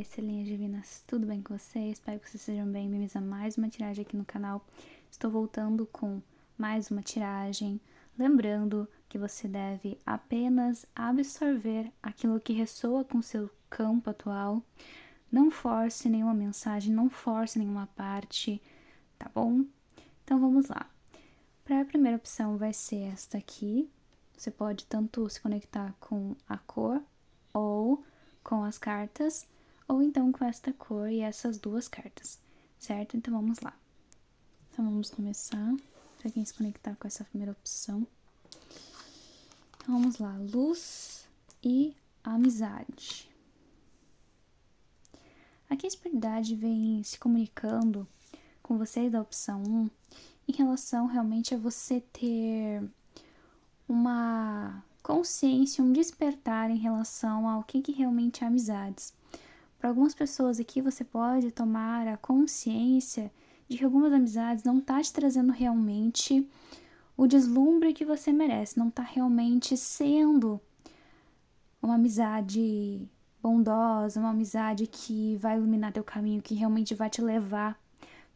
estrelinhas divinas, tudo bem com vocês? Espero que vocês sejam bem. Bem-vindos a mais uma tiragem aqui no canal. Estou voltando com mais uma tiragem. Lembrando que você deve apenas absorver aquilo que ressoa com o seu campo atual. Não force nenhuma mensagem, não force nenhuma parte, tá bom? Então vamos lá. Para a primeira opção vai ser esta aqui. Você pode tanto se conectar com a cor ou com as cartas, ou então com esta cor e essas duas cartas, certo? Então vamos lá. Então vamos começar, para quem se conectar com essa primeira opção. Então vamos lá, luz e amizade. Aqui a espiritualidade vem se comunicando com vocês da opção 1 em relação realmente a você ter uma consciência, um despertar em relação ao que realmente é amizades. Para algumas pessoas aqui você pode tomar a consciência de que algumas amizades não tá te trazendo realmente o deslumbre que você merece, não tá realmente sendo uma amizade bondosa, uma amizade que vai iluminar teu caminho, que realmente vai te levar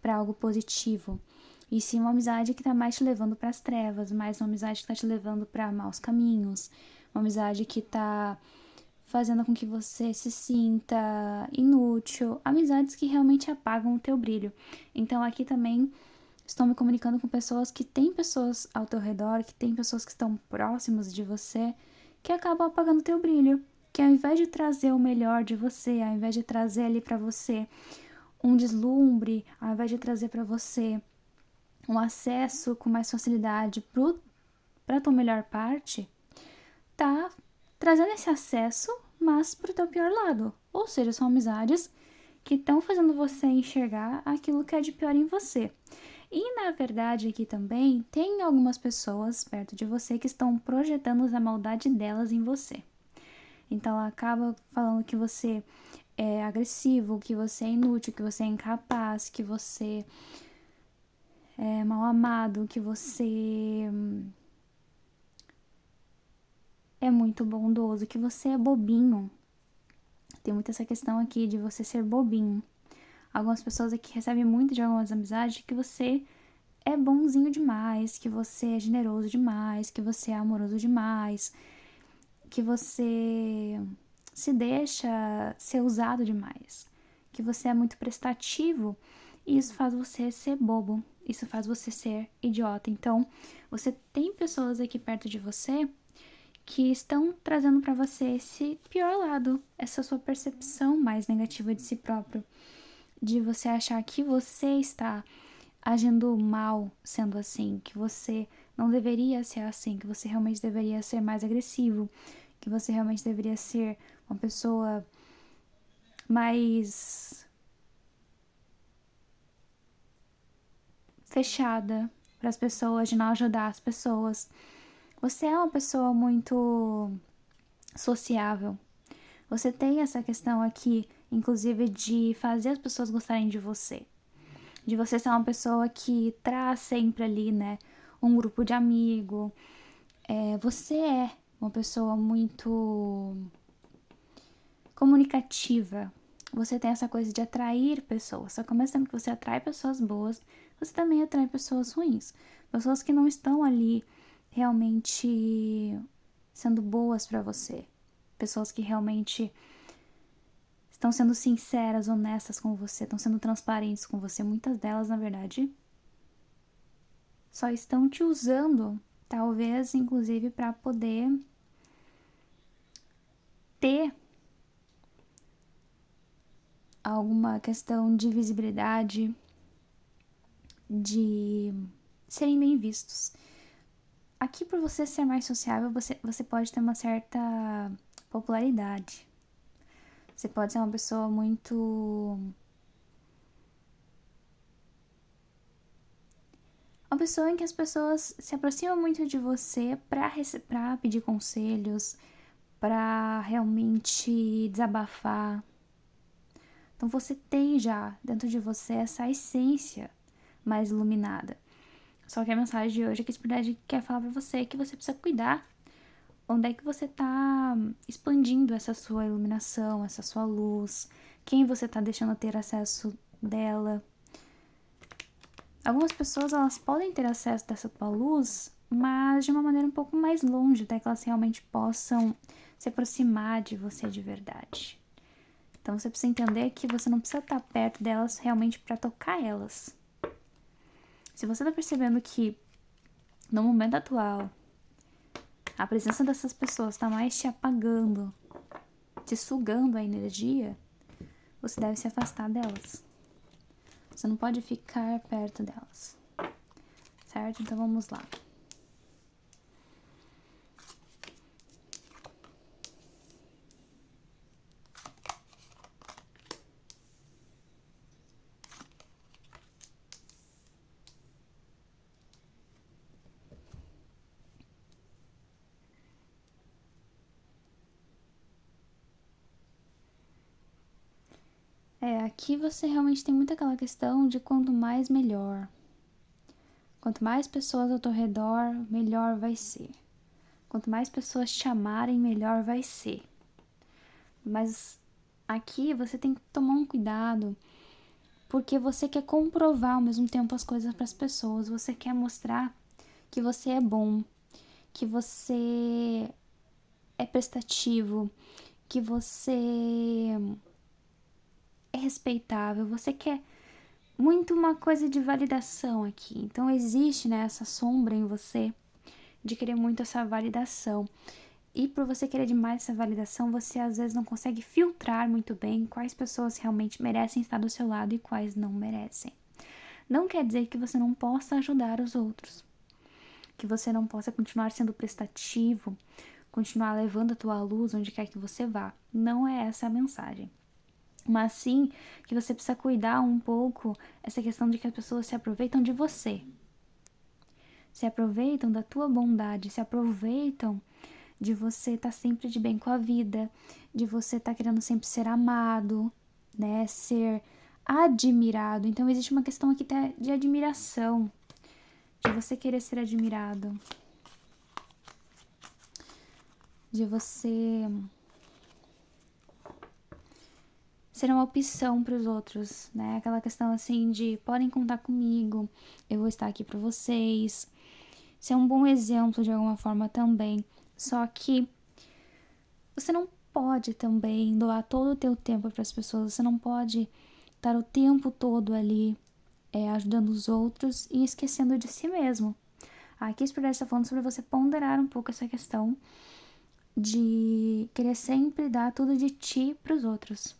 para algo positivo. E sim uma amizade que tá mais te levando para as trevas, mais uma amizade que tá te levando para maus caminhos, uma amizade que tá fazendo com que você se sinta inútil, amizades que realmente apagam o teu brilho. Então aqui também estou me comunicando com pessoas que têm pessoas ao teu redor, que têm pessoas que estão próximas de você, que acabam apagando o teu brilho, que ao invés de trazer o melhor de você, ao invés de trazer ali para você um deslumbre, ao invés de trazer para você um acesso com mais facilidade para a tua melhor parte, tá trazendo esse acesso, mas pro teu pior lado. Ou seja, são amizades que estão fazendo você enxergar aquilo que é de pior em você. E na verdade aqui também tem algumas pessoas perto de você que estão projetando a maldade delas em você. Então ela acaba falando que você é agressivo, que você é inútil, que você é incapaz, que você é mal amado, que você é muito bondoso, que você é bobinho. Tem muito essa questão aqui de você ser bobinho. Algumas pessoas aqui recebem muito de algumas amizades que você é bonzinho demais, que você é generoso demais, que você é amoroso demais, que você se deixa ser usado demais, que você é muito prestativo. E isso faz você ser bobo, isso faz você ser idiota. Então, você tem pessoas aqui perto de você que estão trazendo para você esse pior lado, essa sua percepção mais negativa de si próprio, de você achar que você está agindo mal sendo assim, que você não deveria ser assim, que você realmente deveria ser mais agressivo, que você realmente deveria ser uma pessoa mais fechada para as pessoas, de não ajudar as pessoas. Você é uma pessoa muito sociável. Você tem essa questão aqui, inclusive, de fazer as pessoas gostarem de você. De você ser uma pessoa que traz sempre ali, né, um grupo de amigo. Você é uma pessoa muito comunicativa. Você tem essa coisa de atrair pessoas. Só que ao mesmo tempo que você atrai pessoas boas, você também atrai pessoas ruins. Pessoas que não estão ali realmente sendo boas pra você. Pessoas que realmente estão sendo sinceras, honestas com você, estão sendo transparentes com você. Muitas delas, na verdade, só estão te usando, talvez, inclusive, para poder ter alguma questão de visibilidade, de serem bem vistos. Aqui, por você ser mais sociável, você pode ter uma certa popularidade. Você pode ser uma pessoa muito... uma pessoa em que as pessoas se aproximam muito de você pra pedir conselhos, pra realmente desabafar. Então você tem já dentro de você essa essência mais iluminada. Só que a mensagem de hoje é que a espiritualidade quer falar pra você que você precisa cuidar onde é que você tá expandindo essa sua iluminação, essa sua luz, quem você tá deixando ter acesso dela. Algumas pessoas, elas podem ter acesso dessa tua luz, mas de uma maneira um pouco mais longe, até que elas realmente possam se aproximar de você de verdade. Então você precisa entender que você não precisa estar perto delas realmente para tocar elas. Se você tá percebendo que no momento atual a presença dessas pessoas está mais te apagando, te sugando a energia, você deve se afastar delas. Você não pode ficar perto delas, certo? Então vamos lá. Aqui você realmente tem muito aquela questão de quanto mais melhor. Quanto mais pessoas ao teu redor, melhor vai ser. Quanto mais pessoas te amarem, melhor vai ser. Mas aqui você tem que tomar um cuidado, porque você quer comprovar ao mesmo tempo as coisas para as pessoas. Você quer mostrar que você é bom, que você é prestativo, que você é respeitável. Você quer muito uma coisa de validação aqui. Então existe, né, essa sombra em você de querer muito essa validação. E por você querer demais essa validação, você às vezes não consegue filtrar muito bem quais pessoas realmente merecem estar do seu lado e quais não merecem. Não quer dizer que você não possa ajudar os outros, que você não possa continuar sendo prestativo, continuar levando a tua luz onde quer que você vá. Não é essa a mensagem. Mas sim que você precisa cuidar um pouco essa questão de que as pessoas se aproveitam de você. Se aproveitam da tua bondade, se aproveitam de você estar sempre de bem com a vida, de você estar querendo sempre ser amado, né? Ser admirado. Então existe uma questão aqui de admiração, de você querer ser admirado, de você ser uma opção para os outros, né? Aquela questão assim de podem contar comigo, eu vou estar aqui para vocês. Ser um bom exemplo de alguma forma também. Só que você não pode também doar todo o teu tempo para as pessoas. Você não pode estar o tempo todo ali ajudando os outros e esquecendo de si mesmo. Aqui a Spirit está falando sobre você ponderar um pouco essa questão de querer sempre dar tudo de ti para os outros.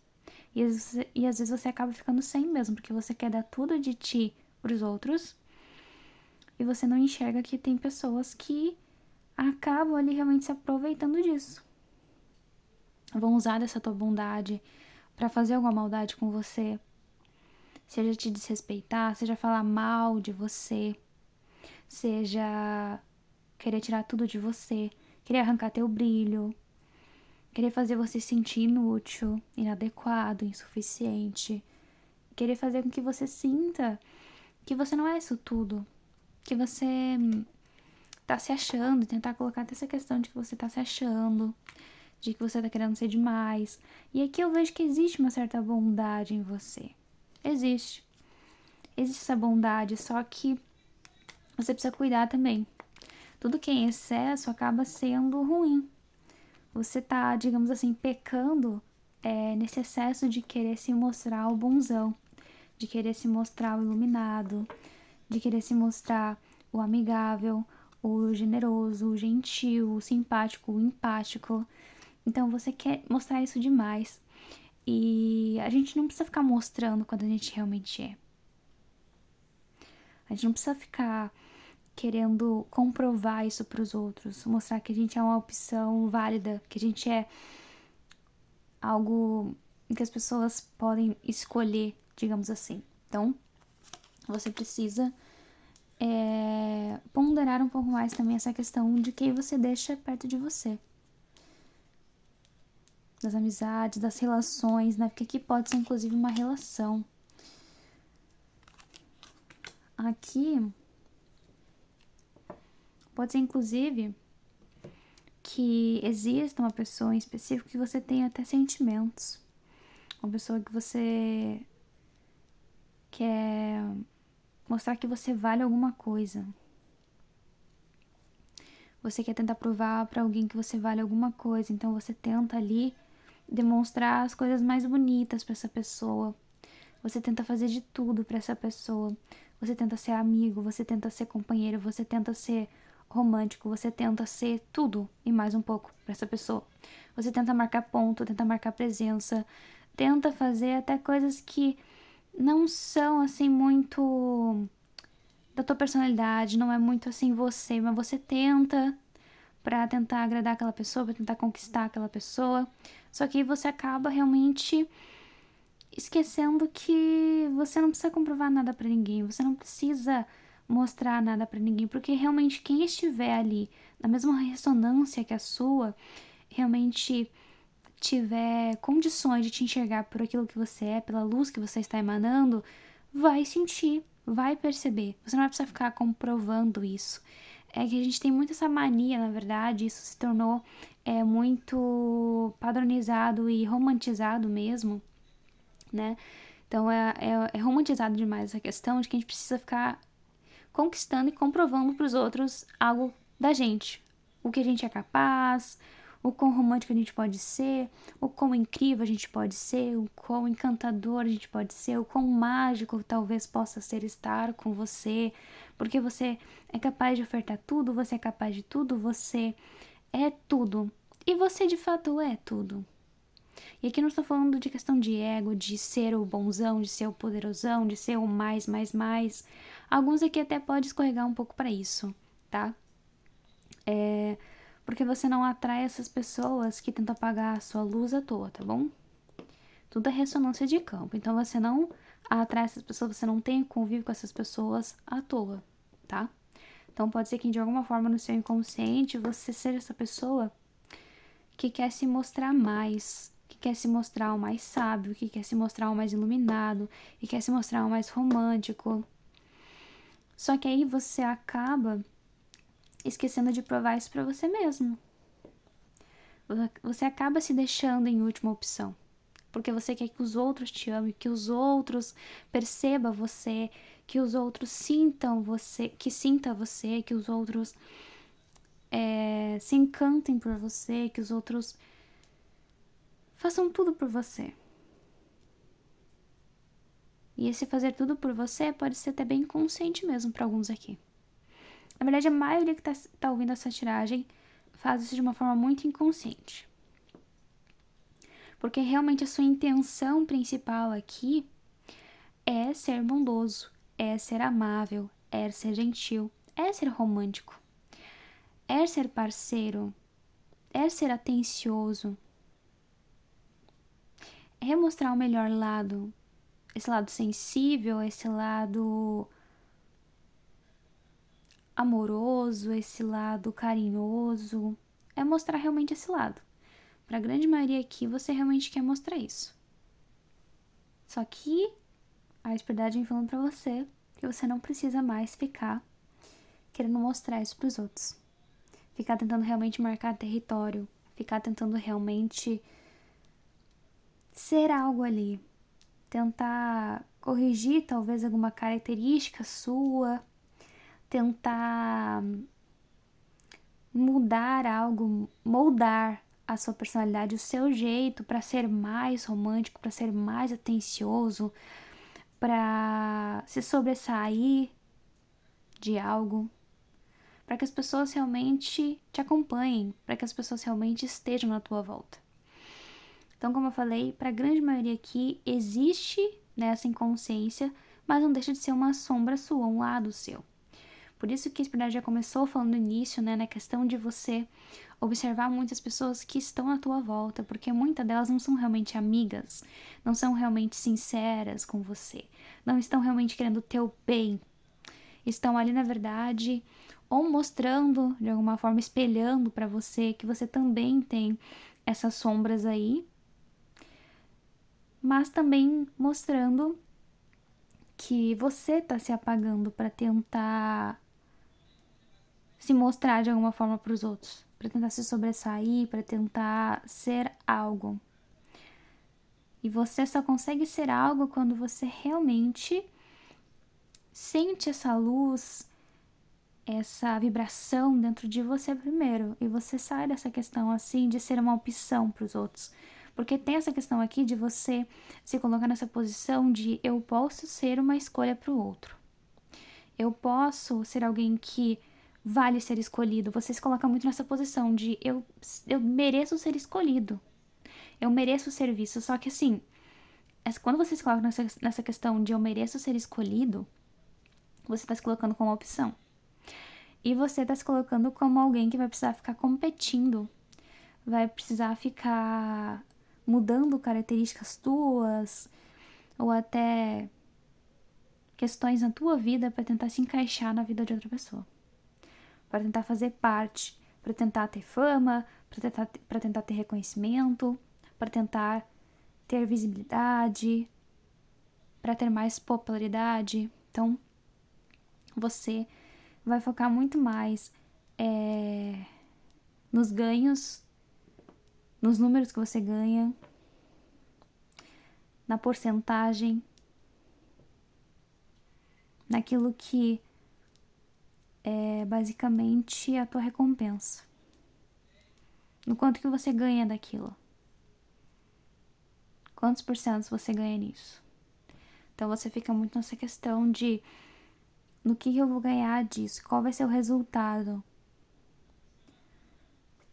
E às vezes você acaba ficando sem mesmo, porque você quer dar tudo de ti para os outros e você não enxerga que tem pessoas que acabam ali realmente se aproveitando disso. Vão usar dessa tua bondade para fazer alguma maldade com você, seja te desrespeitar, seja falar mal de você, seja querer tirar tudo de você, querer arrancar teu brilho, querer fazer você se sentir inútil, inadequado, insuficiente, querer fazer com que você sinta que você não é isso tudo, que você tá se achando, tentar colocar até essa questão de que você tá se achando, de que você tá querendo ser demais. E aqui eu vejo que existe uma certa bondade em você. Existe. Existe essa bondade, só que você precisa cuidar também. Tudo que é em excesso acaba sendo ruim. Você tá, digamos assim, pecando nesse excesso de querer se mostrar o bonzão, de querer se mostrar o iluminado, de querer se mostrar o amigável, o generoso, o gentil, o simpático, o empático. Então você quer mostrar isso demais. E a gente não precisa ficar mostrando quando a gente realmente é. A gente não precisa ficar querendo comprovar isso para os outros, mostrar que a gente é uma opção válida, que a gente é algo que as pessoas podem escolher, digamos assim. Então, você precisa ponderar um pouco mais também essa questão de quem você deixa perto de você. Das amizades, das relações, né? Porque aqui pode ser inclusive uma relação. Aqui pode ser inclusive que exista uma pessoa em específico que você tenha até sentimentos. Uma pessoa que você quer mostrar que você vale alguma coisa. Você quer tentar provar pra alguém que você vale alguma coisa, então você tenta ali demonstrar as coisas mais bonitas pra essa pessoa. Você tenta fazer de tudo pra essa pessoa. Você tenta ser amigo, você tenta ser companheiro, você tenta ser romântico, você tenta ser tudo e mais um pouco pra essa pessoa. Você tenta marcar ponto, tenta marcar presença, tenta fazer até coisas que não são assim muito da tua personalidade, não é muito assim você, mas você tenta pra tentar agradar aquela pessoa, pra tentar conquistar aquela pessoa. Só que aí você acaba realmente esquecendo que você não precisa comprovar nada pra ninguém, você não precisa mostrar nada pra ninguém, porque realmente quem estiver ali na mesma ressonância que a sua, realmente tiver condições de te enxergar por aquilo que você é, pela luz que você está emanando, vai sentir, vai perceber. Você não vai precisar ficar comprovando isso. É que a gente tem muito essa mania, na verdade, isso se tornou muito padronizado e romantizado mesmo, né? Então é romantizado demais essa questão de que a gente precisa ficar conquistando e comprovando para os outros algo da gente. O que a gente é capaz, o quão romântico a gente pode ser, o quão incrível a gente pode ser, o quão encantador a gente pode ser, o quão mágico talvez possa ser estar com você, porque você é capaz de ofertar tudo, você é capaz de tudo, você é tudo. E você de fato é tudo. E aqui não estou falando de questão de ego, de ser o bonzão, de ser o poderosão, de ser o mais, mais, mais. Alguns aqui até pode escorregar um pouco para isso, tá? Porque você não atrai essas pessoas que tentam apagar a sua luz à toa, tá bom? Tudo é ressonância de campo. Então você não atrai essas pessoas, você não tem convívio com essas pessoas à toa, tá? Então pode ser que de alguma forma no seu inconsciente você seja essa pessoa que quer se mostrar mais, que quer se mostrar o mais sábio, que quer se mostrar o mais iluminado, que quer se mostrar o mais romântico. Só que aí você acaba esquecendo de provar isso pra você mesmo. Você acaba se deixando em última opção. Porque você quer que os outros te amem, que os outros percebam você, que os outros sintam você, que os outros se encantem por você, que os outros façam tudo por você. E esse fazer tudo por você pode ser até bem inconsciente mesmo para alguns aqui. Na verdade, a maioria que tá ouvindo essa tiragem faz isso de uma forma muito inconsciente. Porque realmente a sua intenção principal aqui é ser bondoso, é ser amável, é ser gentil, é ser romântico, é ser parceiro, é ser atencioso, é mostrar o melhor lado, esse lado sensível, esse lado amoroso, esse lado carinhoso, é mostrar realmente esse lado. Para a grande maioria aqui, você realmente quer mostrar isso. Só que a espiritualidade vem falando para você que você não precisa mais ficar querendo mostrar isso para os outros. Ficar tentando realmente marcar território, ficar tentando realmente ser algo ali, tentar corrigir talvez alguma característica sua, tentar mudar algo, moldar a sua personalidade, o seu jeito para ser mais romântico, para ser mais atencioso, para se sobressair de algo, para que as pessoas realmente te acompanhem, para que as pessoas realmente estejam na tua volta. Então, como eu falei, para a grande maioria aqui existe nessa inconsciência, mas não deixa de ser uma sombra sua, um lado seu. Por isso que a espiritualidade já começou falando no início, né, na questão de você observar muitas pessoas que estão à tua volta, porque muitas delas não são realmente amigas, não são realmente sinceras com você, não estão realmente querendo o teu bem. Estão ali, na verdade, ou mostrando, de alguma forma, espelhando para você que você também tem essas sombras aí, mas também mostrando que você tá se apagando para tentar se mostrar de alguma forma para os outros. para tentar se sobressair, para tentar ser algo. E você só consegue ser algo quando você realmente sente essa luz, essa vibração dentro de você primeiro. E você sai dessa questão assim de ser uma opção para os outros. Porque tem essa questão aqui de você se colocar nessa posição de eu posso ser uma escolha para o outro. Eu posso ser alguém que vale ser escolhido. Você se coloca muito nessa posição de eu mereço ser escolhido. Eu mereço ser visto. Só que assim, quando você se coloca nessa questão de eu mereço ser escolhido, você está se colocando como opção. E você está se colocando como alguém que vai precisar ficar competindo. Vai precisar ficar mudando características tuas. Ou até questões na tua vida para tentar se encaixar na vida de outra pessoa. Para tentar fazer parte. Para tentar ter fama. Para tentar ter reconhecimento. Para tentar ter visibilidade. Para ter mais popularidade. Então, você vai focar muito mais nos ganhos, nos números que você ganha, na porcentagem, naquilo que é basicamente a tua recompensa. No quanto que você ganha daquilo. Quantos porcentos você ganha nisso? Então você fica muito nessa questão de no que eu vou ganhar disso, qual vai ser o resultado.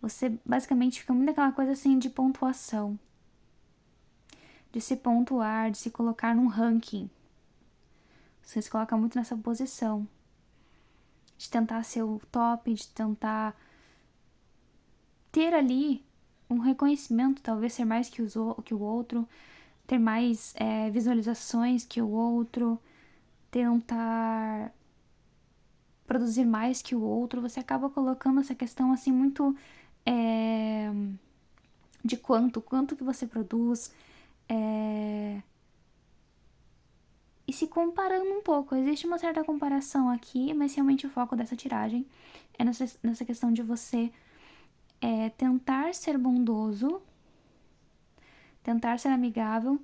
Você basicamente fica muito naquela coisa assim de pontuação. De se pontuar, de se colocar num ranking. Você se coloca muito nessa posição. De tentar ser o top, de tentar ter ali um reconhecimento, talvez ser mais que o outro, ter mais visualizações que o outro, tentar produzir mais que o outro. Você acaba colocando essa questão assim muito de quanto que você produz, e se comparando um pouco. Existe uma certa comparação aqui, mas realmente o foco dessa tiragem é nessa questão de você tentar ser bondoso, tentar ser amigável,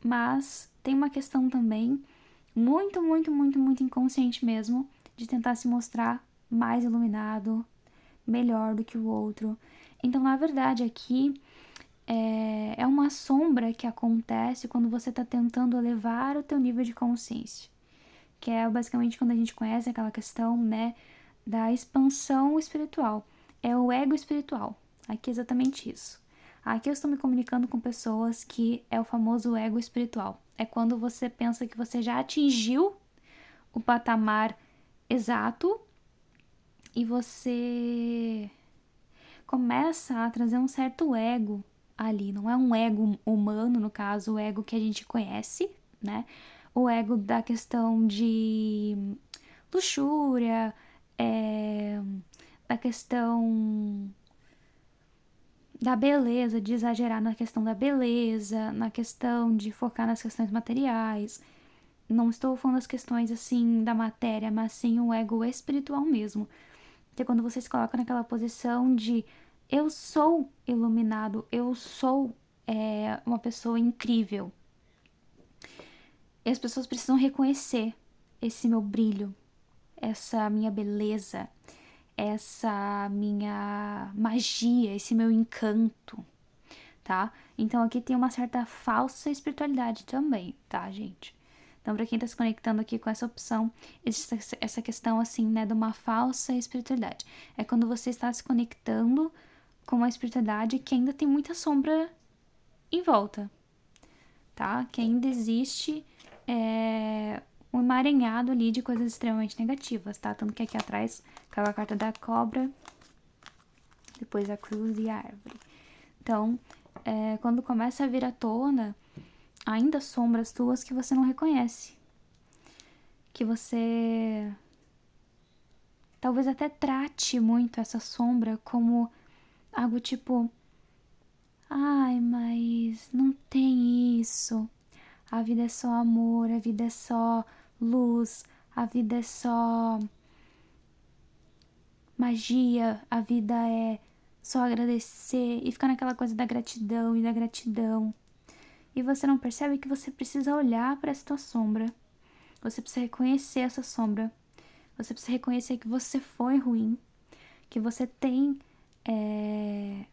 mas tem uma questão também muito, muito, muito, muito inconsciente mesmo, de tentar se mostrar mais iluminado, melhor do que o outro. Então, na verdade, aqui é uma sombra que acontece quando você está tentando elevar o teu nível de consciência. Que é basicamente quando a gente conhece aquela questão, né, da expansão espiritual. É o ego espiritual. Aqui é exatamente isso. Aqui eu estou me comunicando com pessoas que é o famoso ego espiritual. É quando você pensa que você já atingiu o patamar exato e você começa a trazer um certo ego ali. Não é um ego humano, no caso, o ego que a gente conhece, né? O ego da questão de luxúria, da questão da beleza, de exagerar na questão da beleza, na questão de focar nas questões materiais. Não estou falando das questões assim da matéria, mas sim o ego espiritual mesmo. Que é quando você se coloca naquela posição de eu sou iluminado, eu sou uma pessoa incrível. E as pessoas precisam reconhecer esse meu brilho, essa minha beleza, essa minha magia, esse meu encanto, tá? Então aqui tem uma certa falsa espiritualidade também, tá, gente? Então, pra quem tá se conectando aqui com essa opção, existe essa questão, assim, né, de uma falsa espiritualidade. É quando você está se conectando com uma espiritualidade que ainda tem muita sombra em volta, tá? Que ainda existe um emaranhado ali de coisas extremamente negativas, tá? Tanto que aqui atrás caiu a carta da cobra, depois a cruz e a árvore. Então, quando começa a vir à tona, ainda sombras tuas que você não reconhece. Que você talvez até trate muito essa sombra como algo tipo: ai, mas não tem isso. A vida é só amor, a vida é só luz, a vida é só magia, a vida é só agradecer e ficar naquela coisa da gratidão e da gratidão. E você não percebe que você precisa olhar para essa tua sombra. Você precisa reconhecer essa sombra. Você precisa reconhecer que você foi ruim, que você tem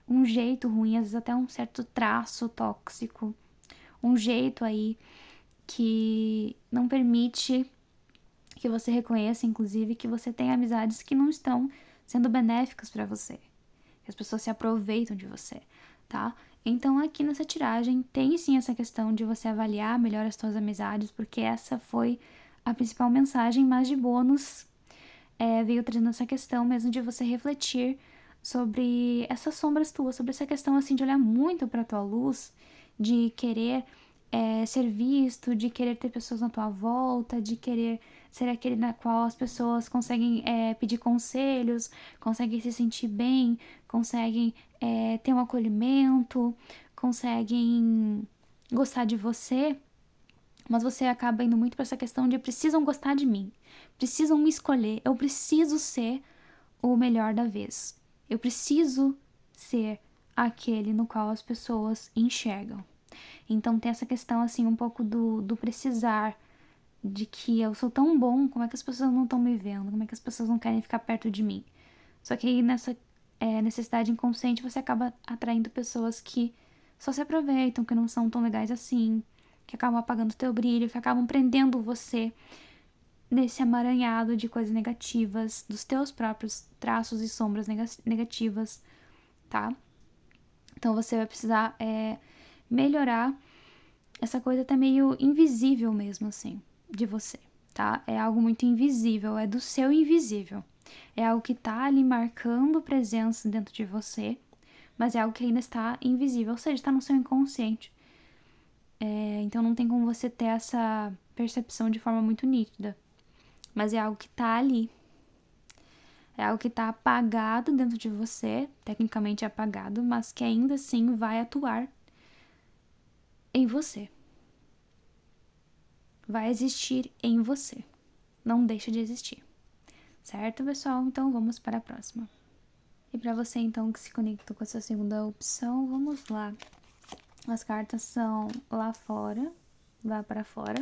um jeito ruim, às vezes até um certo traço tóxico, um jeito aí que não permite que você reconheça, inclusive, que você tem amizades que não estão sendo benéficas para você, que as pessoas se aproveitam de você, tá? Então aqui nessa tiragem tem sim essa questão de você avaliar melhor as suas amizades, porque essa foi a principal mensagem, mas de bônus veio trazendo essa questão mesmo de você refletir sobre essas sombras tuas, sobre essa questão assim de olhar muito para tua luz, de querer ser visto, de querer ter pessoas na tua volta, de querer ser aquele na qual as pessoas conseguem pedir conselhos, conseguem se sentir bem, conseguem ter um acolhimento, conseguem gostar de você, mas você acaba indo muito para essa questão de precisam gostar de mim, precisam me escolher, eu preciso ser o melhor da vez, eu preciso ser aquele no qual as pessoas enxergam. Então tem essa questão assim um pouco do precisar, de que eu sou tão bom, como é que as pessoas não estão me vendo, como é que as pessoas não querem ficar perto de mim. Só que aí nessa necessidade inconsciente você acaba atraindo pessoas que só se aproveitam, que não são tão legais assim, que acabam apagando o teu brilho, que acabam prendendo você nesse amaranhado de coisas negativas, dos teus próprios traços e sombras negativas, tá? Então você vai precisar melhorar essa coisa até meio invisível mesmo, assim, de você, tá? É algo muito invisível, é do seu invisível. É algo que tá ali marcando presença dentro de você, mas é algo que ainda está invisível, ou seja, está no seu inconsciente. Então não tem como você ter essa percepção de forma muito nítida. Mas é algo que tá ali. É algo que tá apagado dentro de você, tecnicamente apagado, mas que ainda assim vai atuar em você. Vai existir em você. Não deixa de existir. Certo, pessoal? Então vamos para a próxima. E para você então que se conectou com essa segunda opção, vamos lá. As cartas são lá fora, lá para fora,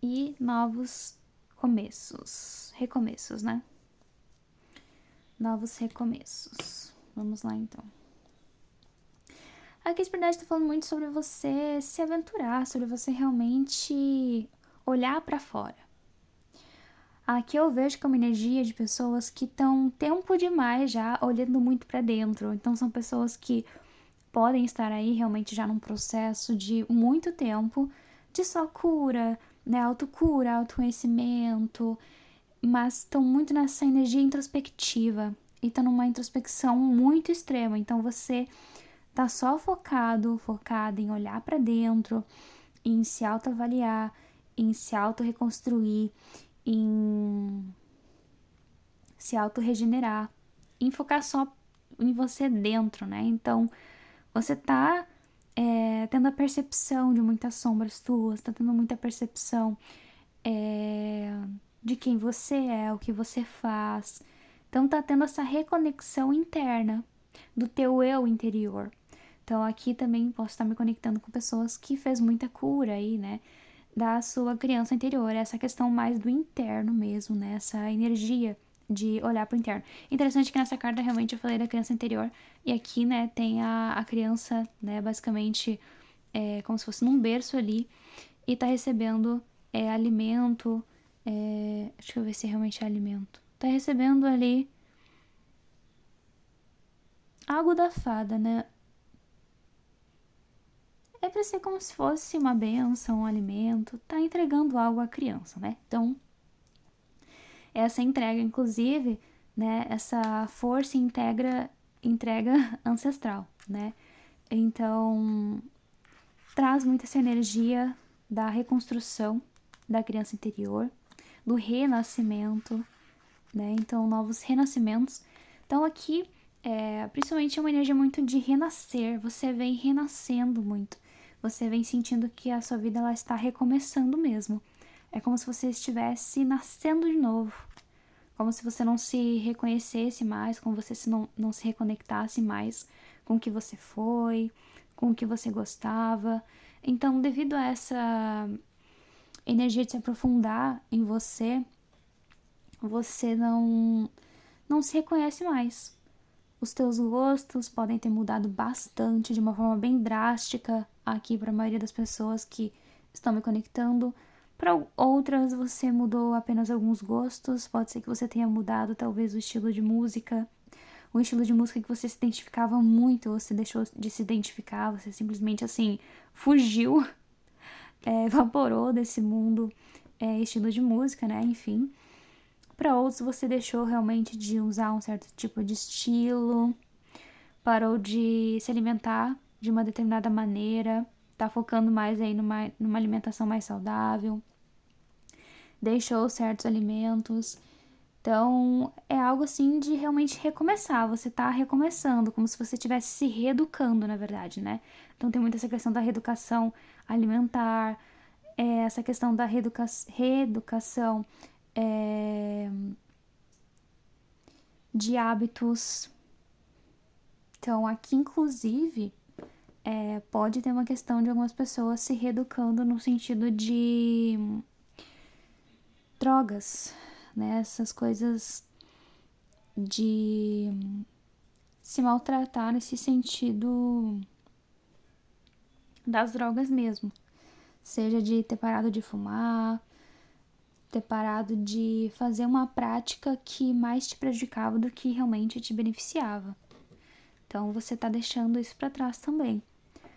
e novos começos, recomeços, né? Novos recomeços. Vamos lá então. Aqui a espiritualidade está falando muito sobre você se aventurar, sobre você realmente olhar para fora. Aqui eu vejo que é uma energia de pessoas que estão tempo demais já olhando muito para dentro. Então são pessoas que podem estar aí realmente já num processo de muito tempo de só cura, né, autocura, autoconhecimento, mas estão muito nessa energia introspectiva e estão numa introspecção muito extrema. Então você tá só focada em olhar para dentro, em se autoavaliar, em se auto-reconstruir, em se auto-regenerar, em focar só em você dentro, né? Então, você tá tendo a percepção de muitas sombras tuas, tá tendo muita percepção de quem você é, o que você faz. Então, tá tendo essa reconexão interna do teu eu interior. Então, aqui também posso estar me conectando com pessoas que fez muita cura aí, né? Da sua criança interior, essa questão mais do interno mesmo, né? Essa energia de olhar pro interno. Interessante que nessa carta realmente eu falei da criança interior, e aqui, né, tem a criança, né, basicamente como se fosse num berço ali, e tá recebendo alimento, deixa eu ver se realmente é alimento. Tá recebendo ali algo da fada, né? É pra ser como se fosse uma bênção, um alimento, tá entregando algo à criança, né? Então, essa entrega, inclusive, né, essa força entrega ancestral, né? Então, traz muito essa energia da reconstrução da criança interior, do renascimento, né? Então, novos renascimentos. Então, aqui, principalmente é uma energia muito de renascer. Você vem renascendo muito. Você vem sentindo que a sua vida ela está recomeçando mesmo. É como se você estivesse nascendo de novo. como se você não se reconhecesse mais, como você não se reconectasse mais com o que você foi, com o que você gostava. Então, devido a essa energia de se aprofundar em você, você não se reconhece mais. Os teus gostos podem ter mudado bastante, de uma forma bem drástica, aqui para a maioria das pessoas que estão me conectando. Para outras, você mudou apenas alguns gostos. Pode ser que você tenha mudado, talvez, o estilo de música. O estilo de música que você se identificava muito, você deixou de se identificar, você simplesmente, assim, fugiu, evaporou desse mundo, estilo de música, né? Enfim. Para outros, você deixou realmente de usar um certo tipo de estilo, parou de se alimentar de uma determinada maneira, tá focando mais aí numa alimentação mais saudável, deixou certos alimentos. Então, é algo assim de realmente recomeçar. Você tá recomeçando, como se você estivesse se reeducando, na verdade, né? Então, tem muito essa questão da reeducação alimentar, essa questão da reeducação de hábitos. Então, aqui, inclusive, pode ter uma questão de algumas pessoas se reeducando no sentido de drogas, né? Essas coisas de se maltratar nesse sentido das drogas mesmo. Seja de ter parado de fumar, ter parado de fazer uma prática que mais te prejudicava do que realmente te beneficiava. Então você tá deixando isso para trás também.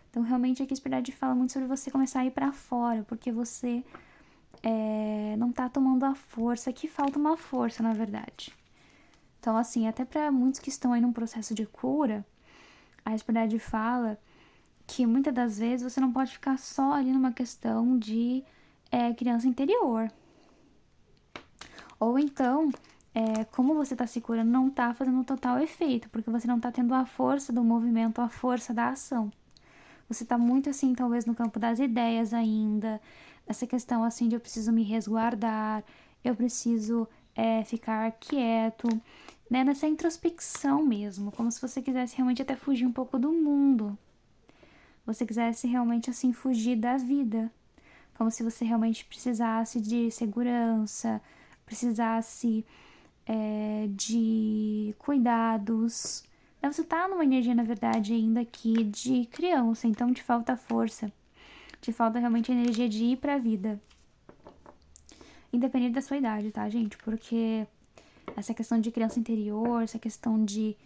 Então realmente aqui a Espiritualidade fala muito sobre você começar a ir para fora, porque você não tá tomando a força, que falta uma força na verdade. Então assim, até para muitos que estão aí num processo de cura, a Espiritualidade fala que muitas das vezes você não pode ficar só ali numa questão de criança interior. Ou então, como você tá se curando, não tá fazendo total efeito, porque você não tá tendo a força do movimento, a força da ação. Você tá muito assim, talvez no campo das ideias ainda, essa questão assim de eu preciso me resguardar, eu preciso ficar quieto, né? Nessa introspecção mesmo, como se você quisesse realmente até fugir um pouco do mundo. Você quisesse realmente assim fugir da vida, como se você realmente precisasse de segurança, precisasse de cuidados. Você tá numa energia, na verdade, ainda aqui de criança, então te falta força, te falta realmente a energia de ir pra vida. Independente da sua idade, tá, gente? Porque essa questão de criança interior, essa questão de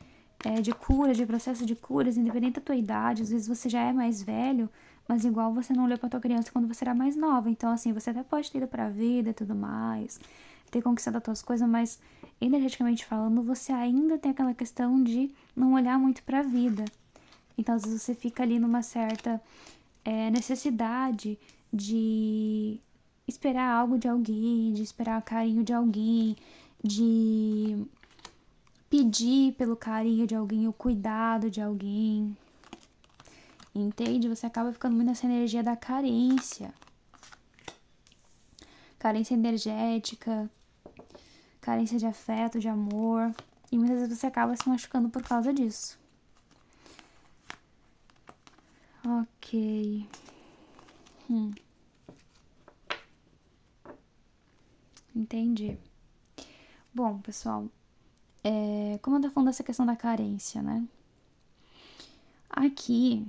cura, de processo de curas, independente da tua idade, às vezes você já é mais velho, mas igual você não olhou pra tua criança quando você era mais nova. Então, assim, você até pode ter ido pra vida e tudo mais, ter conquistado as tuas coisas, mas energeticamente falando, você ainda tem aquela questão de não olhar muito pra vida. Então, às vezes você fica ali numa certa necessidade de esperar algo de alguém, de esperar carinho de alguém, de pedir pelo carinho de alguém, o cuidado de alguém. Entende? Você acaba ficando muito nessa energia da carência. Carência energética, carência de afeto, de amor. E muitas vezes você acaba se machucando por causa disso. Ok. Entendi. Bom, pessoal, como eu tô falando dessa questão da carência, né? Aqui,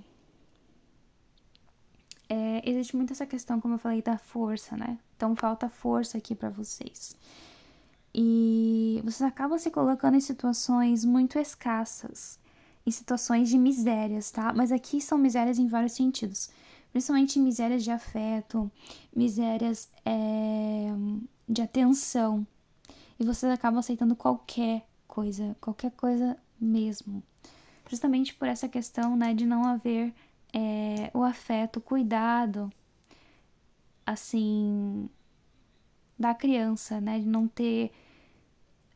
existe muito essa questão, como eu falei, da força, né? Então, falta força aqui pra vocês. E vocês acabam se colocando em situações muito escassas, em situações de misérias, tá? Mas aqui são misérias em vários sentidos. Principalmente misérias de afeto, misérias de atenção. E vocês acabam aceitando qualquer coisa mesmo. Justamente por essa questão, né, de não haver o afeto, o cuidado, assim, da criança, né, de não ter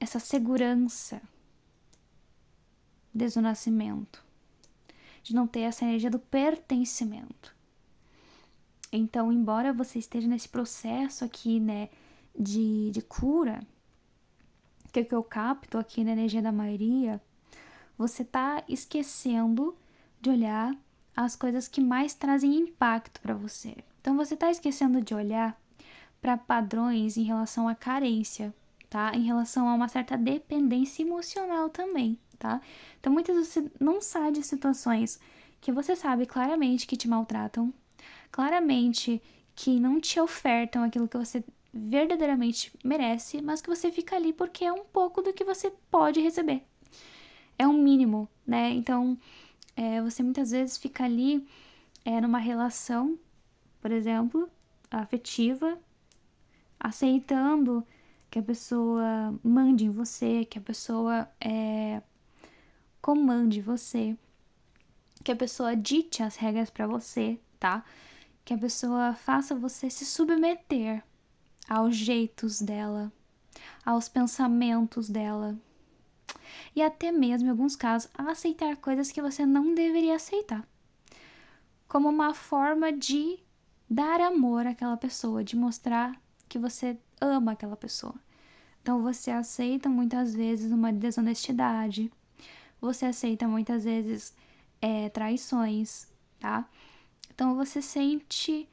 essa segurança desde o nascimento, de não ter essa energia do pertencimento. Então, embora você esteja nesse processo aqui, né, de cura, que é o que eu capto aqui na energia da maioria, você tá esquecendo de olhar as coisas que mais trazem impacto para você. Então você tá esquecendo de olhar para padrões em relação à carência, tá? Em relação a uma certa dependência emocional também, tá? Então muitas vezes você não sai de situações que você sabe claramente que te maltratam, claramente que não te ofertam aquilo que você verdadeiramente merece, mas que você fica ali porque é um pouco do que você pode receber. É um mínimo, né? Então, você muitas vezes fica ali numa relação, por exemplo, afetiva, aceitando que a pessoa mande em você, que a pessoa comande você, que a pessoa dite as regras pra você, tá? Que a pessoa faça você se submeter aos jeitos dela, aos pensamentos dela. E até mesmo, em alguns casos, a aceitar coisas que você não deveria aceitar. Como uma forma de dar amor àquela pessoa, de mostrar que você ama aquela pessoa. Então você aceita muitas vezes uma desonestidade, você aceita muitas vezes traições, tá? Então você sente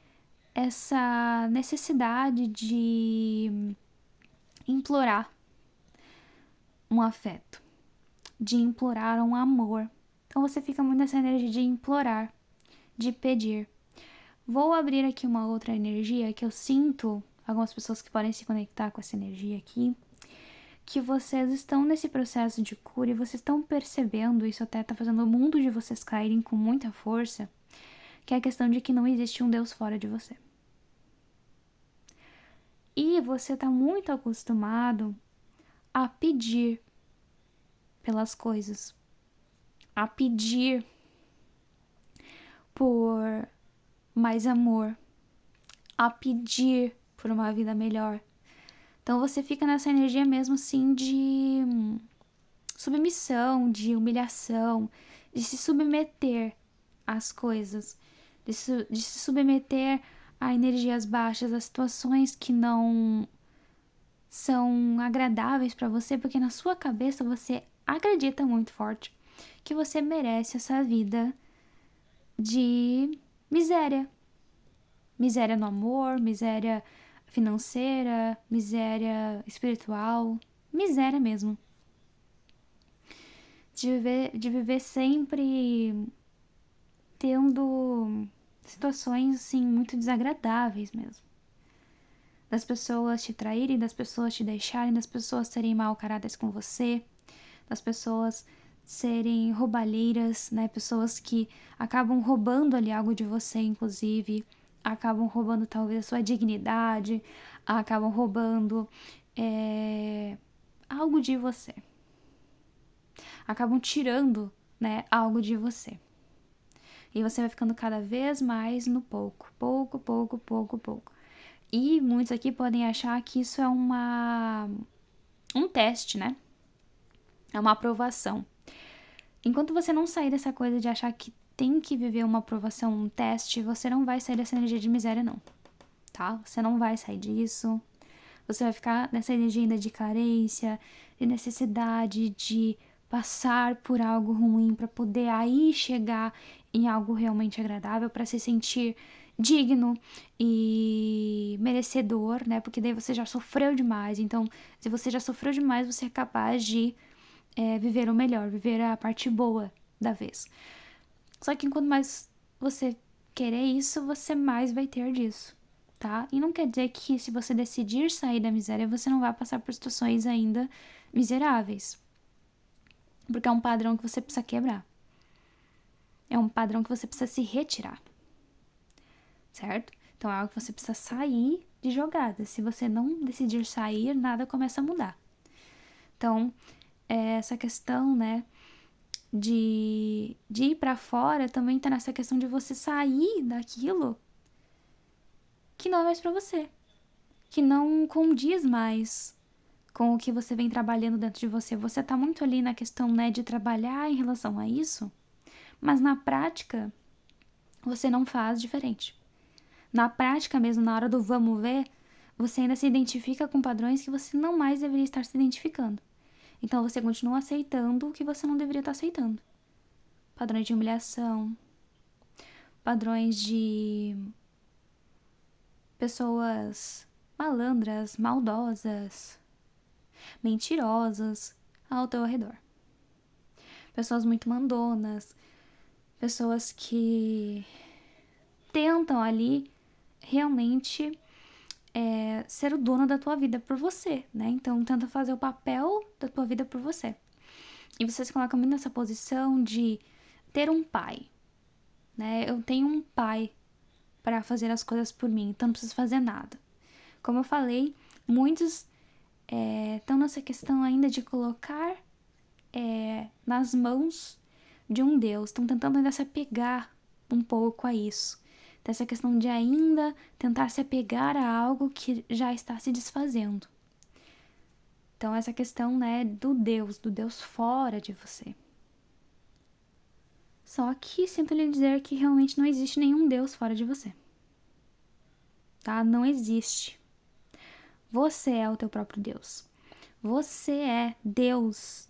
essa necessidade de implorar um afeto, de implorar um amor. Então você fica muito nessa energia de implorar, de pedir. Vou abrir aqui uma outra energia que eu sinto, algumas pessoas que podem se conectar com essa energia aqui, que vocês estão nesse processo de cura e vocês estão percebendo, isso até tá fazendo o mundo de vocês caírem com muita força, que é a questão de que não existe um Deus fora de você. E você tá muito acostumado a pedir pelas coisas, a pedir por mais amor, a pedir por uma vida melhor. Então você fica nessa energia mesmo assim de submissão, de humilhação, de se submeter às coisas, de se submeter a energias baixas, a situações que não são agradáveis para você, porque na sua cabeça você acredita muito forte que você merece essa vida de miséria. Miséria no amor, miséria financeira, miséria espiritual, miséria mesmo. De viver sempre tendo situações assim muito desagradáveis mesmo. Das pessoas te traírem, das pessoas te deixarem, das pessoas serem mal caradas com você, das pessoas serem roubalheiras, né? Pessoas que acabam roubando ali algo de você, inclusive, acabam roubando talvez a sua dignidade, acabam roubando algo de você. Acabam tirando, né, algo de você. E você vai ficando cada vez mais no pouco, pouco, pouco, pouco, pouco. E muitos aqui podem achar que isso é um teste, né? É uma aprovação. Enquanto você não sair dessa coisa de achar que tem que viver uma aprovação, um teste, você não vai sair dessa energia de miséria, não. Tá? Você não vai sair disso. Você vai ficar nessa energia ainda de carência, de necessidade de passar por algo ruim para poder aí chegar em algo realmente agradável, para se sentir digno e merecedor, né? Porque daí você já sofreu demais. Então, se você já sofreu demais, você é capaz de viver o melhor, viver a parte boa da vez. Só que quanto mais você querer isso, você mais vai ter disso, tá? E não quer dizer que se você decidir sair da miséria, você não vai passar por situações ainda miseráveis. Porque é um padrão que você precisa quebrar. É um padrão que você precisa se retirar. Certo? Então é algo que você precisa sair de jogada. Se você não decidir sair, nada começa a mudar. Então, essa questão, né, de ir pra fora também tá nessa questão de você sair daquilo que não é mais pra você. Que não condiz mais com o que você vem trabalhando dentro de você. Você tá muito ali na questão, né, de trabalhar em relação a isso, mas na prática você não faz diferente. Na prática mesmo, na hora do vamos ver, você ainda se identifica com padrões que você não mais deveria estar se identificando. Então você continua aceitando o que você não deveria estar aceitando. Padrões de humilhação, padrões de pessoas malandras, maldosas, mentirosas ao teu redor. Pessoas muito mandonas, pessoas que tentam ali realmente ser o dono da tua vida por você, né? Então tenta fazer o papel da tua vida por você. E você se coloca muito nessa posição de ter um pai, né? Eu tenho um pai para fazer as coisas por mim, então não preciso fazer nada. Como eu falei, muitos estão nessa questão ainda de colocar nas mãos de um Deus, estão tentando ainda se apegar um pouco a isso. Dessa questão de ainda tentar se apegar a algo que já está se desfazendo. Então, essa questão, né, do Deus fora de você. Só que sinto lhe dizer que realmente não existe nenhum Deus fora de você. Tá? Não existe. Você é o teu próprio Deus. Você é Deus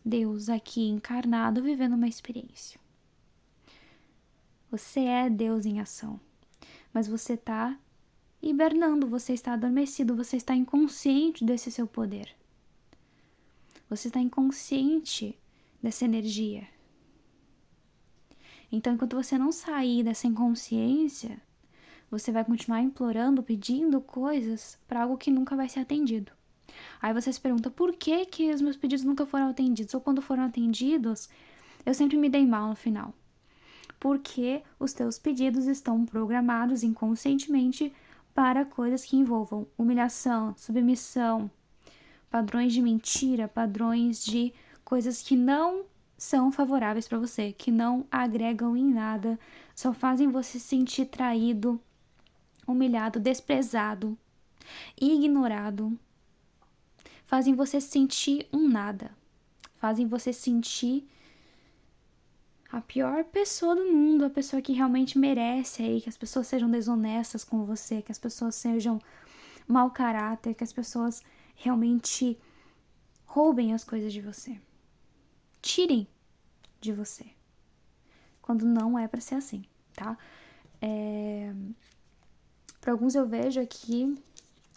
aqui encarnado vivendo uma experiência. Você é Deus em ação. Mas você está hibernando, você está adormecido, você está inconsciente desse seu poder. Você está inconsciente dessa energia. Então, enquanto você não sair dessa inconsciência, você vai continuar implorando, pedindo coisas para algo que nunca vai ser atendido. Aí você se pergunta, por que que os meus pedidos nunca foram atendidos? Ou quando foram atendidos, eu sempre me dei mal no final. Porque os teus pedidos estão programados inconscientemente para coisas que envolvam humilhação, submissão, padrões de mentira, padrões de coisas que não são favoráveis para você, que não agregam em nada, só fazem você se sentir traído, humilhado, desprezado, ignorado, fazem você sentir um nada, fazem você sentir a pior pessoa do mundo, a pessoa que realmente merece aí, que as pessoas sejam desonestas com você, que as pessoas sejam mau caráter, que as pessoas realmente roubem as coisas de você. Tirem de você. Quando não é pra ser assim, tá? Para alguns eu vejo aqui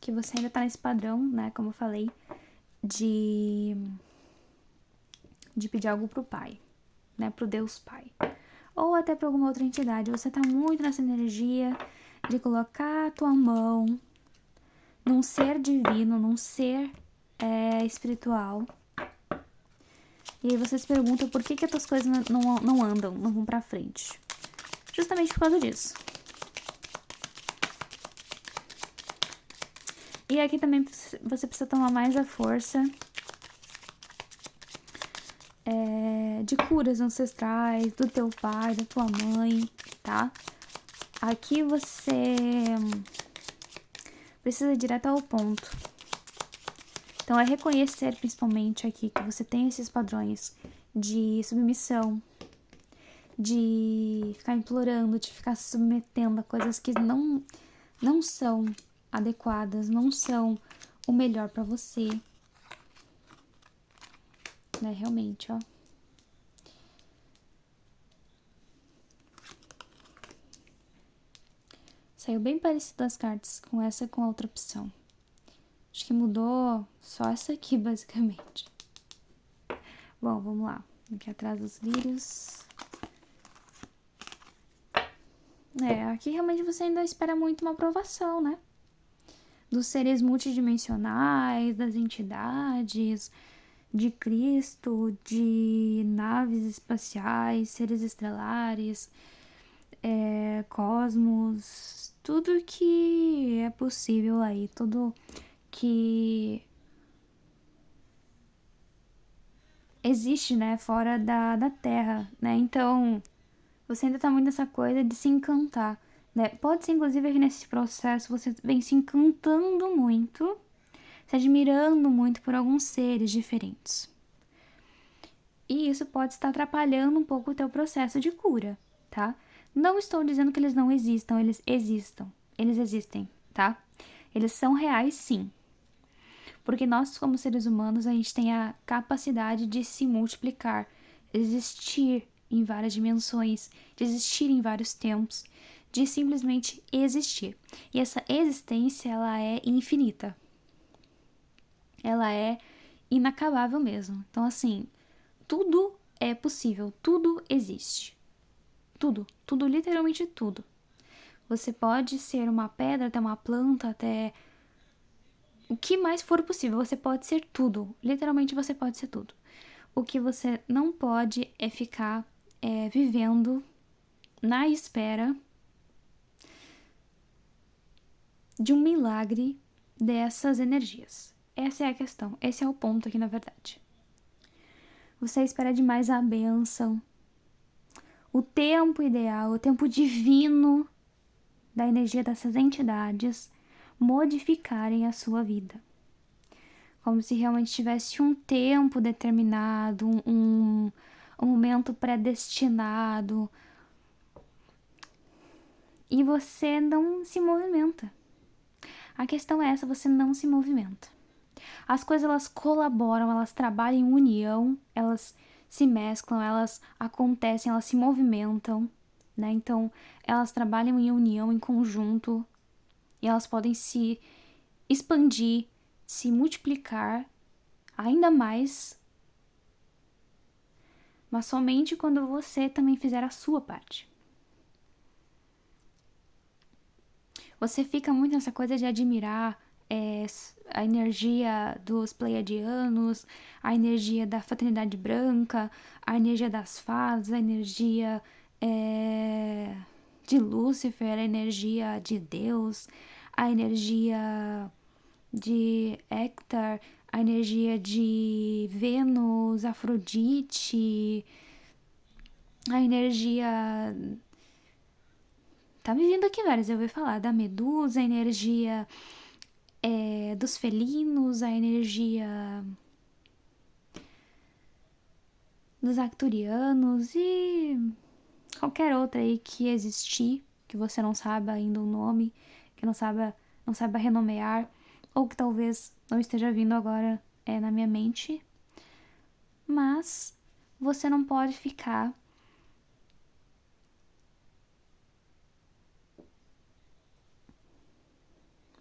que você ainda tá nesse padrão, né? Como eu falei, de pedir algo pro pai, né? Pro Deus Pai. Ou até pra alguma outra entidade. Você tá muito nessa energia de colocar a tua mão num ser divino, num ser espiritual. E aí você se pergunta por que as tuas coisas não andam, não vão pra frente. Justamente por causa disso. E aqui também você precisa tomar mais a força de curas ancestrais, do teu pai, da tua mãe, tá? Aqui você precisa ir direto ao ponto. Então, é reconhecer principalmente aqui que você tem esses padrões de submissão, de ficar implorando, de ficar se submetendo a coisas que não são adequadas, não são o melhor pra você. Né, realmente, ó. Saiu bem parecido as cartas com essa e com a outra opção. Acho que mudou só essa aqui, basicamente. Bom, vamos lá. Aqui atrás dos lírios. Aqui realmente você ainda espera muito uma aprovação, né? Dos seres multidimensionais, das entidades, de Cristo, de naves espaciais, seres estelares, cosmos, tudo que é possível aí, tudo que existe, né, fora da Terra, né? Então, você ainda tá muito nessa coisa de se encantar, né? Pode ser, inclusive, que nesse processo você vem se encantando muito, se admirando muito por alguns seres diferentes. E isso pode estar atrapalhando um pouco o teu processo de cura, tá? Não estou dizendo que eles não existam, eles existem, tá? Eles são reais, sim. Porque nós, como seres humanos, a gente tem a capacidade de se multiplicar, existir em várias dimensões, de existir em vários tempos, de simplesmente existir. E essa existência, ela é infinita. Ela é inacabável mesmo. Então, assim, tudo é possível, tudo existe. Tudo, literalmente tudo. Você pode ser uma pedra, até uma planta, até o que mais for possível. Você pode ser tudo. Literalmente você pode ser tudo. O que você não pode é ficar vivendo na espera de um milagre dessas energias. Essa é a questão. Esse é o ponto aqui, na verdade. Você espera demais a bênção, o tempo ideal, o tempo divino da energia dessas entidades modificarem a sua vida. Como se realmente tivesse um tempo determinado, um momento predestinado. E você não se movimenta. A questão é essa, você não se movimenta. As coisas, elas colaboram, elas trabalham em união, elas se mesclam, elas acontecem, elas se movimentam, né? Então, elas trabalham em união, em conjunto, e elas podem se expandir, se multiplicar ainda mais, mas somente quando você também fizer a sua parte. Você fica muito nessa coisa de admirar a energia dos pleiadianos, a energia da fraternidade branca, a energia das fadas, a energia de Lúcifer, a energia de Deus, a energia de Hector, a energia de Vênus, Afrodite, a energia... Tá me vindo aqui várias, eu vou falar da Medusa, a energia dos felinos, a energia dos arcturianos e qualquer outra aí que existir, que você não saiba ainda o nome, que não saiba renomear, ou que talvez não esteja vindo agora na minha mente. Mas você não pode ficar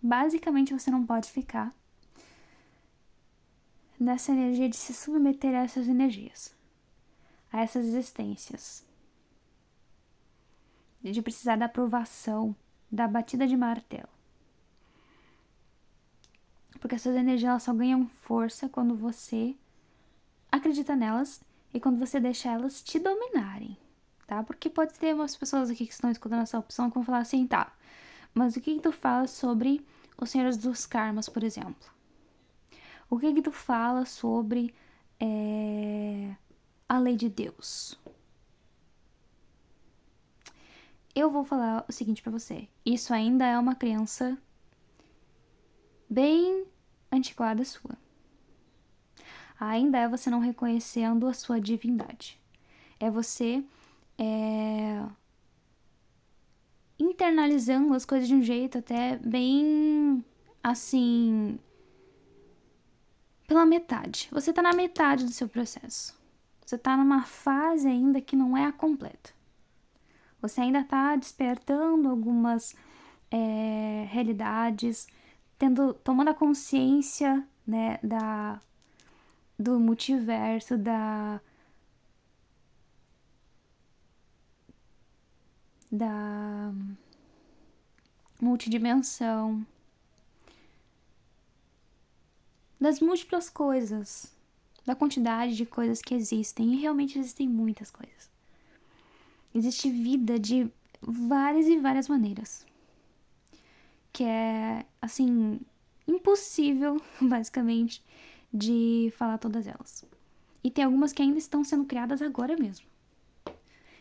basicamente você não pode ficar nessa energia de se submeter a essas energias, a essas existências, de precisar da aprovação, da batida de martelo. Porque essas energias elas só ganham força quando você acredita nelas e quando você deixa elas te dominarem, tá? Porque pode ter umas pessoas aqui que estão escutando essa opção que vão falar assim, tá, mas o que tu fala sobre os Senhores dos Karmas, por exemplo? O que tu fala sobre a lei de Deus? Eu vou falar o seguinte pra você. Isso ainda é uma crença bem antiquada sua. Ainda é você não reconhecendo a sua divindade. É você internalizando as coisas de um jeito até bem assim, pela metade. Você tá na metade do seu processo. Você tá numa fase ainda que não é a completa. Você ainda tá despertando algumas realidades, tomando a consciência, né, do multiverso, da multidimensão, das múltiplas coisas, da quantidade de coisas que existem, e realmente existem muitas coisas. Existe vida de várias e várias maneiras, que é, assim, impossível, basicamente, de falar todas elas. E tem algumas que ainda estão sendo criadas agora mesmo.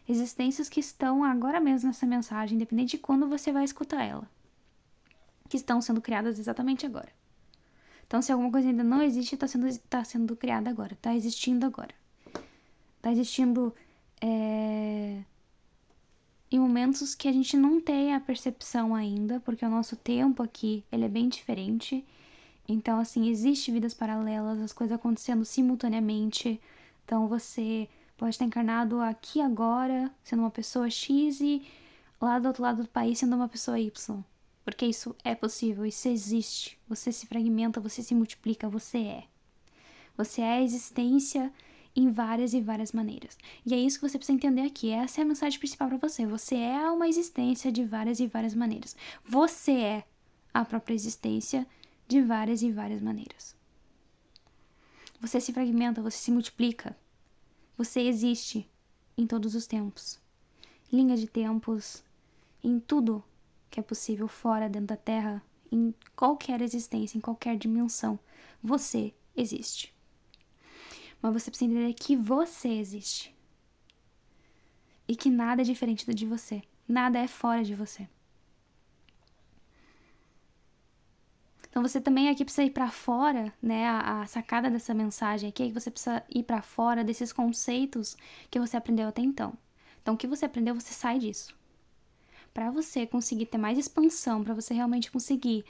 Existências que estão agora mesmo nessa mensagem, independente de quando você vai escutar ela, que estão sendo criadas exatamente agora. Então, se alguma coisa ainda não existe, tá sendo criada agora, tá existindo agora. Tá existindo em momentos que a gente não tem a percepção ainda, porque o nosso tempo aqui, ele é bem diferente. Então, assim, existe vidas paralelas, as coisas acontecendo simultaneamente. Então, você pode estar encarnado aqui agora, sendo uma pessoa X e lá do outro lado do país sendo uma pessoa Y. Porque isso é possível, isso existe. Você se fragmenta, você se multiplica, você é. Você é a existência em várias e várias maneiras. E é isso que você precisa entender aqui. Essa é a mensagem principal para você. Você é uma existência de várias e várias maneiras. Você é a própria existência de várias e várias maneiras. Você se fragmenta, você se multiplica. Você existe em todos os tempos. Linha de tempos, em tudo que é possível fora, dentro da Terra, em qualquer existência, em qualquer dimensão. Você existe. Mas você precisa entender que você existe. E que nada é diferente de você. Nada é fora de você. Então você também aqui precisa ir para fora, né? A sacada dessa mensagem aqui é que você precisa ir para fora desses conceitos que você aprendeu até então. Então o que você aprendeu, você sai disso. Para você conseguir ter mais expansão, para você realmente conseguir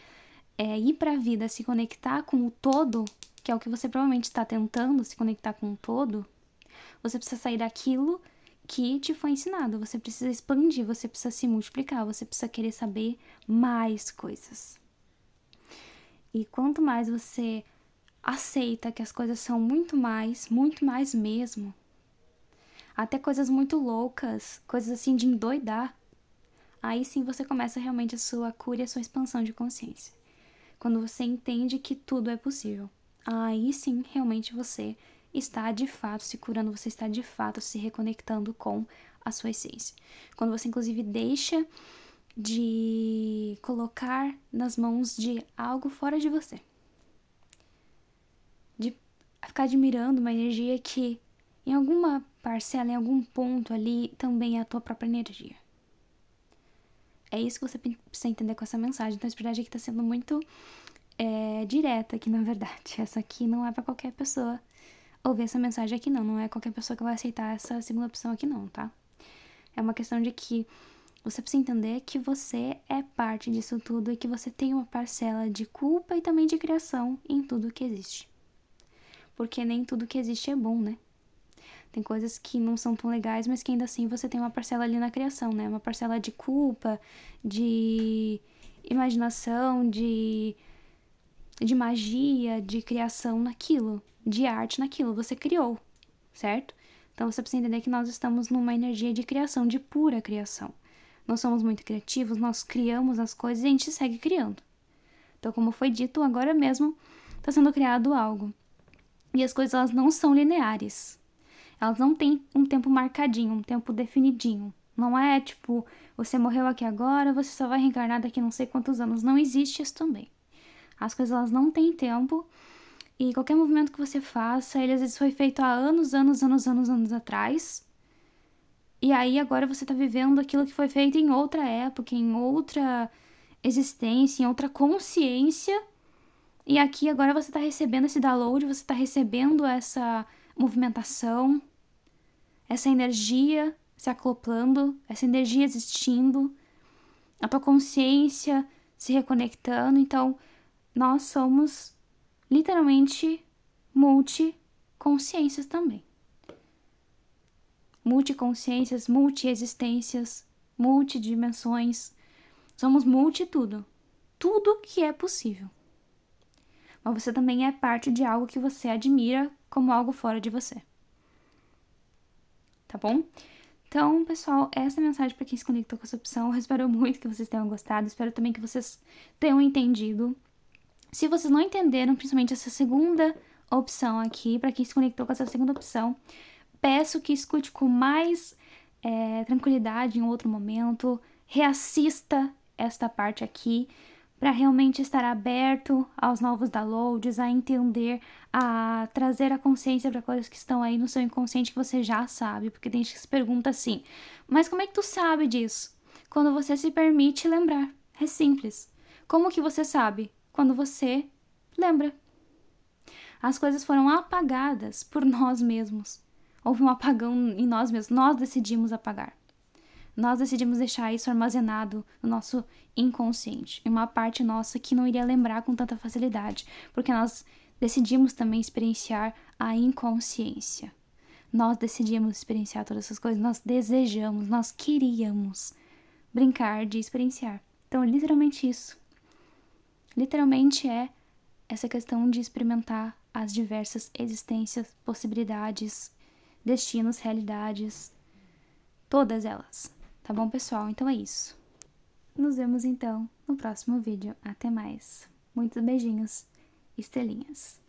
ir para a vida, se conectar com o todo, que é o que você provavelmente está tentando, se conectar com o todo, você precisa sair daquilo que te foi ensinado. Você precisa expandir, você precisa se multiplicar, você precisa querer saber mais coisas. E quanto mais você aceita que as coisas são muito mais mesmo, até coisas muito loucas, coisas assim de endoidar, aí sim você começa realmente a sua cura e a sua expansão de consciência. Quando você entende que tudo é possível, aí sim realmente você está de fato se curando, você está de fato se reconectando com a sua essência. Quando você inclusive deixa de colocar nas mãos de algo fora de você. De ficar admirando uma energia que em alguma parcela, em algum ponto ali, também é a tua própria energia. É isso que você precisa entender com essa mensagem. Então a espiritualidade aqui está sendo muito direta aqui, na verdade. Essa aqui não é para qualquer pessoa ouvir essa mensagem aqui, não. Não é qualquer pessoa que vai aceitar essa segunda opção aqui, não, tá? É uma questão de que você precisa entender que você é parte disso tudo e que você tem uma parcela de culpa e também de criação em tudo que existe. Porque nem tudo que existe é bom, né? Tem coisas que não são tão legais, mas que ainda assim você tem uma parcela ali na criação, né? Uma parcela de culpa, de imaginação, de magia, de criação naquilo, de arte naquilo. Você criou, certo? Então você precisa entender que nós estamos numa energia de criação, de pura criação. Nós somos muito criativos, nós criamos as coisas e a gente segue criando. Então, como foi dito, agora mesmo está sendo criado algo. E as coisas elas não são lineares. Elas não têm um tempo marcadinho, um tempo definidinho. Não é tipo, você morreu aqui agora, você só vai reencarnar daqui não sei quantos anos. Não existe isso também. As coisas elas não têm tempo e qualquer movimento que você faça, ele às vezes foi feito há anos atrás. E aí agora você tá vivendo aquilo que foi feito em outra época, em outra existência, em outra consciência. E aqui agora você tá recebendo esse download, você tá recebendo essa movimentação, essa energia se acoplando, essa energia existindo, a tua consciência se reconectando. Então, nós somos literalmente multiconsciências também. Multiconsciências, multiexistências, multidimensões. Somos multitudo. Tudo que é possível. Mas você também é parte de algo que você admira como algo fora de você. Tá bom? Então, pessoal, essa é a mensagem para quem se conectou com essa opção. Eu espero muito que vocês tenham gostado. Espero também que vocês tenham entendido. Se vocês não entenderam, principalmente essa segunda opção aqui, para quem se conectou com essa segunda opção, peço que escute com mais tranquilidade em outro momento, reassista esta parte aqui, para realmente estar aberto aos novos downloads, a entender, a trazer a consciência para coisas que estão aí no seu inconsciente que você já sabe, porque tem gente que se pergunta assim, mas como é que tu sabe disso? Quando você se permite lembrar, é simples. Como que você sabe? Quando você lembra. As coisas foram apagadas por nós mesmos. Houve um apagão em nós mesmos. Nós decidimos apagar. Nós decidimos deixar isso armazenado no nosso inconsciente, em uma parte nossa que não iria lembrar com tanta facilidade, porque nós decidimos também experienciar a inconsciência. Nós decidimos experienciar todas essas coisas, nós desejamos, nós queríamos brincar de experienciar. Então, literalmente isso. Literalmente é essa questão de experimentar as diversas existências, possibilidades, destinos, realidades, todas elas. Tá bom, pessoal? Então é isso. Nos vemos então no próximo vídeo. Até mais. Muitos beijinhos, estrelinhas.